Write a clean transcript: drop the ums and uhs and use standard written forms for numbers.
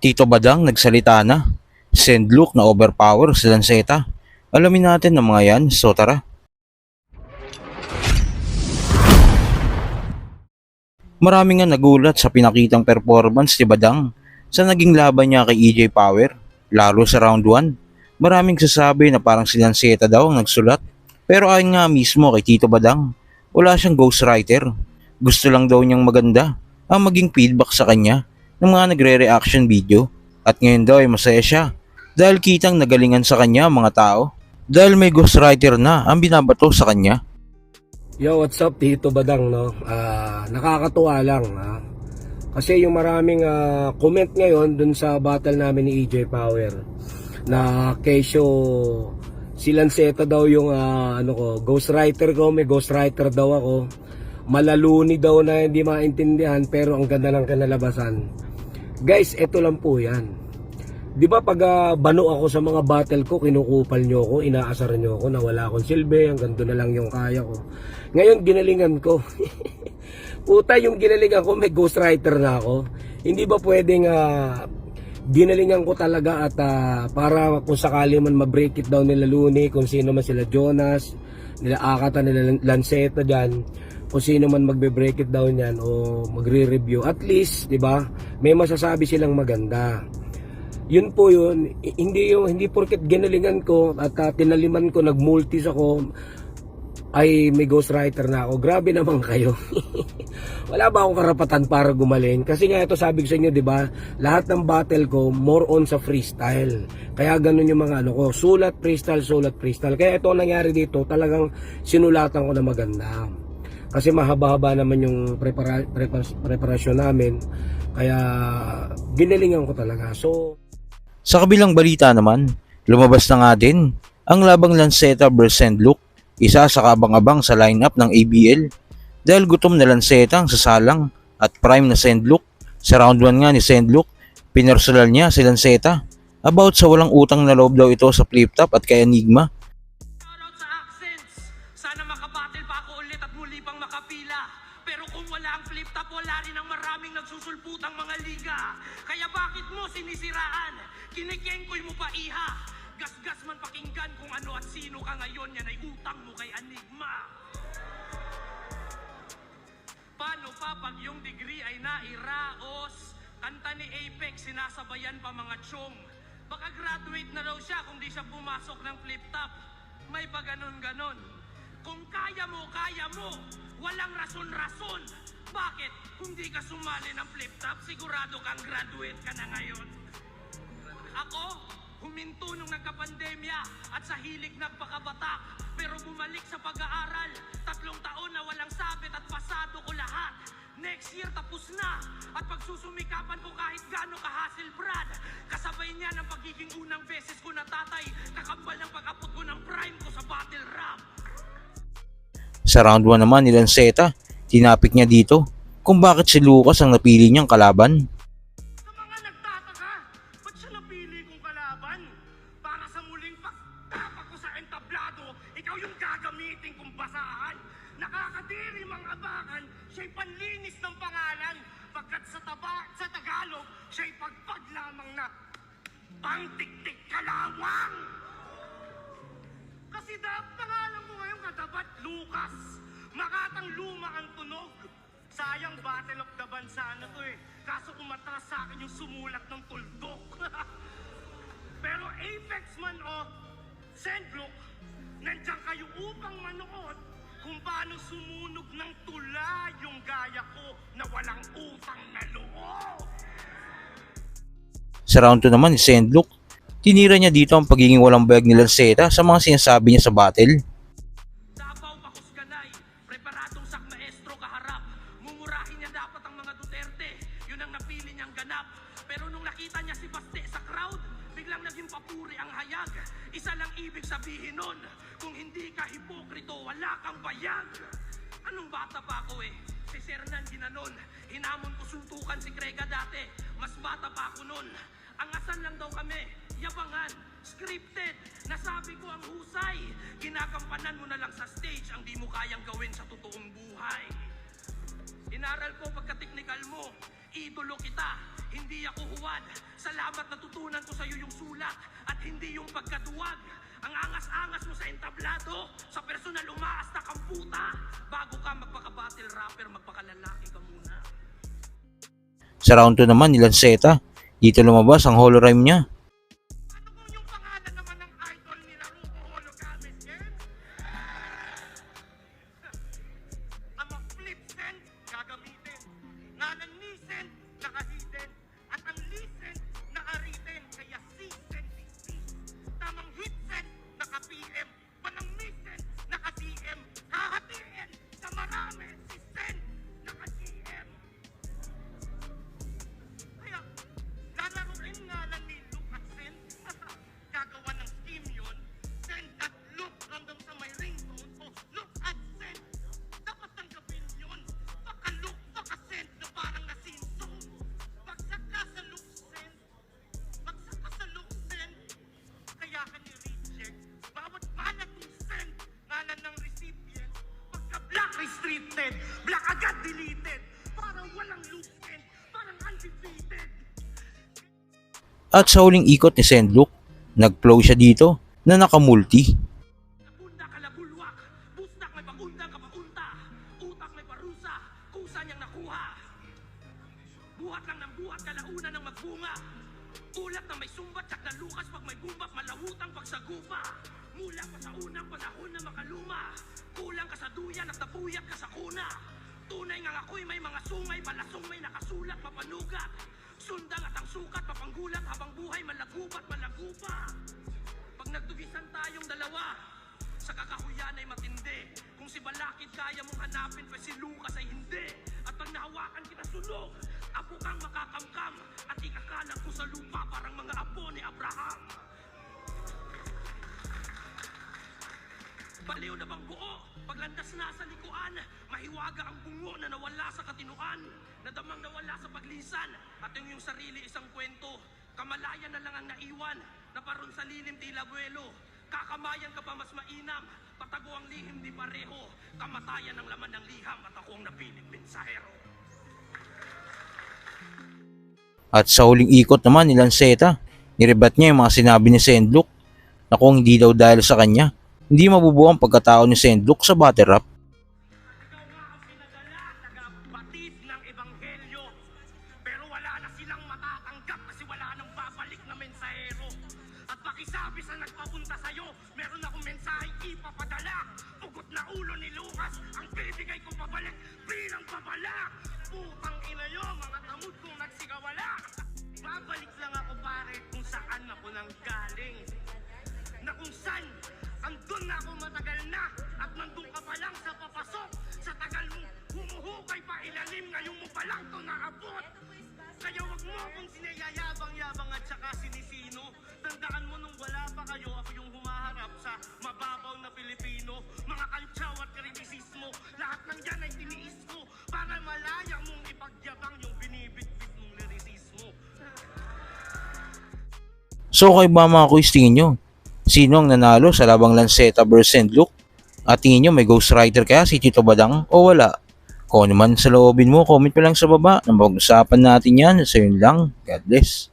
Tito Badang nagsalita na. Send look na overpower si Lanceta. Alamin natin ang mga yan, so tara. Marami nga nagulat sa pinakitang performance ni Badang sa naging laban niya kay EJ Power, lalo sa round 1. Maraming sasabi na parang si Lanceta daw ang nagsulat. Pero ayon nga mismo kay Tito Badang, wala siyang ghostwriter. Gusto lang daw niyang maganda ang maging feedback sa kanya ng mga nagre-reaction video. At ngayon daw ay masaya siya dahil kitang nagalingan sa kanya ang mga tao. Dahil may ghostwriter na ang binabato sa kanya. Yo, what's up, Tito Badang, no? Nakakatuwa lang, ha? Kasi yung maraming comment ngayon dun sa battle namin ni EJ Power na kesyo si Lanceta daw yung ghostwriter ko, may ghostwriter daw ako. Malaluni daw na hindi maintindihan pero ang ganda ng kinalabasan. Guys, eto lang po yan. Di ba pag bano ako sa mga battle ko, kinukupal nyo ako, inaasar nyo ako na wala akong silbi, hanggang doon na lang yung kaya ko. Ngayon, ginalingan ko. Puta, yung ginalingan ko, may ghostwriter na ako. Hindi ba pwedeng ginalingan ko talaga at para kung sakali man ma-break it down nila Looney, kung sino man sila Jonas, nila Akata, nila Lanceta dyan, kung sino man magbe-break it down yan o magre-review. At least, di ba, may masasabi silang maganda. Yun po yun, hindi porket ginalingan ko at tinaliman ko, nagmultis ako, ay may ghostwriter na ako. Grabe naman kayo. Wala ba akong karapatan para gumaling? Kasi nga ito sabi ko sa inyo, di ba? Lahat ng battle ko more on sa freestyle. Kaya ganun yung mga ko, sulat freestyle, sulat freestyle. Kaya ito nangyari dito, talagang sinulatan ko na maganda. Kasi mahaba-haba naman yung preparasyon namin. Kaya ginalingan ko talaga. So Sa kabilang balita naman, lumabas na nga din ang labang Lanceta vs Sendlook, isa sa kabang-abang sa lineup ng ABL. Dahil gutom na Lanceta ang sasalang at prime na Sendlook. Sa round 1 nga ni Sendlook, pinersonal niya si Lanceta about sa walang utang na loob daw ito sa flip top at kay Enigma. Shoutout sa Accents. Sana makabattle pa ako ulit at muli pang makapila. Pero kung wala ang flip top, wala rin ang maraming nagsusulputang mga liga. Kaya bakit mo sinisiraan? Kinikengkoy mo pa iha. Gasgas man pakinggan kung ano at sino ka ngayon. Yan ay utang mo kay Enigma. Paano pa pag yung degree ay nairaos? Kanta ni Apex, sinasabayan pa mga chong. Baka graduate na raw siya kung di siya pumasok ng flip top. May pa ganon-ganon. Kung kaya mo, kaya mo. Walang rason-rason. Bakit? Kung di ka sumali ng flip top, sigurado kang graduate ka na ngayon. Ako, huminto nung nagka-pandemya at sa hilig nagpakabatak. Pero bumalik sa pag-aaral. 3 taon na walang sabit at pasado ko lahat. Next year tapos na. At pagsusumikapan ko kahit gaano ka-hassle, Brad. Kasabay niya ng pagiging unang beses ko na tatay. Kakambal ng pag-apot ko ng prime ko sa battle rap. Sa round 1 naman ni Lanceta, tinapik niya dito kung bakit si Lucas ang napili niyang kalaban. Sa mga nagtataka, ba't siya napili kong kalaban? Para sa muling pagtapak ko sa entablado, ikaw yung gagamitin kong basahan. Nakakadiri mga abakan, siya'y panlinis ng pangalan. Pagkat sa Tagalog, siya'y pagpag lamang na pangtiktik kalawang. Kasi pangalan ko ngayon katapat Lucas. Makatang luma ang tunog. Sayang Battle of the Bansa na to eh. Kaso umatras sa akin yung sumulat ng tuldok. Pero Apex man o Sendlook, nandiyan kayo upang manood kung paano sumunog ng tula yung gaya ko na walang utang na loob. Sa round 2 naman ni Sendlook, tinira niya dito ang pagiging walang bayag ni Lanceta sa mga sinasabi niya sa battle. Dabaw pakusganay, preparadong sak maestro kaharap. Mumurahin niya dapat ang mga Duterte, yun ang napili niyang ganap. Pero nung nakita niya si Baste sa crowd, biglang naging papuri ang hayag. Isa lang ibig sabihin nun, kung hindi ka hipokrito, wala kang bayag. Anong bata pa ako eh, si Sernan ginanon. Hinamon ko suntukan si Krega dati, mas bata pa ako nun. Angasan lang daw kami, yabangan, scripted, nasabi ko ang husay. Ginagampanan mo na lang sa stage ang di mo kayang gawin sa totoong buhay. Inaral ko pagka-technical mo, idolo kita. Hindi ako huwad. Salamat natutunan ko sa'yo yung sulat at hindi yung pagkaduwag. Ang angas-angas mo sa entablado, sa personal umaas na kang puta. Bago ka magpaka-battle rapper, magpakalalaki ka muna. Sa round 2 naman ni Lanceta, dito lumabas ang holorhyme niya. Ano kung yung pangalan naman ng idol nila Rupo Holo Gamit, eh? Ang mag-flip send, gagamitin. Ngalan ni send, nakahidden. At ang listen, nakariten. Kaya C-send, tamang hit send, naka-PM. Walang miss-send, naka-DM. Hahatiin sa marami, si send, naka-GM. Kaya, lalaruin nga lang ni Luke at Send. Gagawa ng scheme yun. Send at Luke random sa may ringtone. O Luke at Send. Dapat tanggapin yun. Baka Luke, baka Send na parang nasinto. Bagsak ka sa Luke Send. Bagsak ka sa Luke Send. Kaya ka ni-reject. Bawat banat ng Send. Ngalan ng recipient. Pagka black restricted. Black agad deleted. Parang walang Luke Send. Parang undefeated. At sa huling ikot ni Sendlook, nag-flow siya dito na nakamulti. Bunda ka labulwak, bustak may pagundang kapaunta, utak may parusa, kusa niyang nakuha. Buhat lang ng buhat, kalauna ng magbunga. Ulat na may sumbat, tsak na lukas pag may bumbak, malawutang pagsagupa. Mula pa sa unang panahon na makaluma, kulang ka sa duyan at napuyat ka sa kuna. Tunay nga ako'y may mga sungay, palasong may nakasulat, papanugat. Sundang at ang sukat, papanggulat habang buhay, malagupat, malagupa. Pag nagtugisan tayong dalawa, sa kakahuyan ay matindi. Kung si Balakid kaya mong hanapin, pa si Lucas ay hindi. At pag nahawakan kita sunog, apo kang makakamkam. At ikakalat ko sa lupa parang mga apo ni Abraham. Baliw na bang buo? Paglandas na sa likuan, mahiwaga ang bungo na nawala sa katinuan. Nadamang nawala sa paglisan, at yung sarili isang kwento. Kamalayan na lang ang naiwan, na paron sa lilim tila buwelo. Kakamayan ka pa mas mainam, patago ang lihim di pareho. Kamatayan ang laman ng liham, at ako ang napiling mensahero. At sa huling ikot naman ni Lanceta, nirebat niya yung mga sinabi ni Sendlook na kung hindi daw dahil sa kanya, hindi mabubuo ang pagkatao ni Sendlook sa battle rap. Ikaw nga ang pinadala, nagabatid ng ebanghelyo. Pero wala na silang matatanggap kasi wala nang babalik na mensahero. At pakisabi sa nagpapunta sa'yo, meron akong mensahe ipapadala. Pugot na ulo ni Lucas, ang bibigay ko pabalik bilang babala. Putang ina nyo, mga tamod kong nagsigawala. Babalik lang ako pare kung saan ako nang galing. Na kung saan, andun na ako matagal na. At nandun ka pa lang sa papasok. Sa tagal mong humuhukay pa ilalim, ngayon mo pa lang to naabot. Kaya wag mo akong sinayayabang-yabang at saka sinisino. Tandaan mo nung wala pa kayo, ako yung humaharap sa mababaw na Pilipino. Mga kantsaw at kritisismo, lahat ng yan ay tiniis ko para malaya mong ipagyabang yung binibitbit mong lirisismo. So kayo ba mga quiz, tingin nyo? Sino ang nanalo sa labang Lanceta vs Sendlook? At tingin nyo may ghostwriter kaya si Tito Badang o wala? Kung ano man sa loobin mo, comment pa lang sa baba. Nang pag-usapan natin yan. So yun lang. God bless.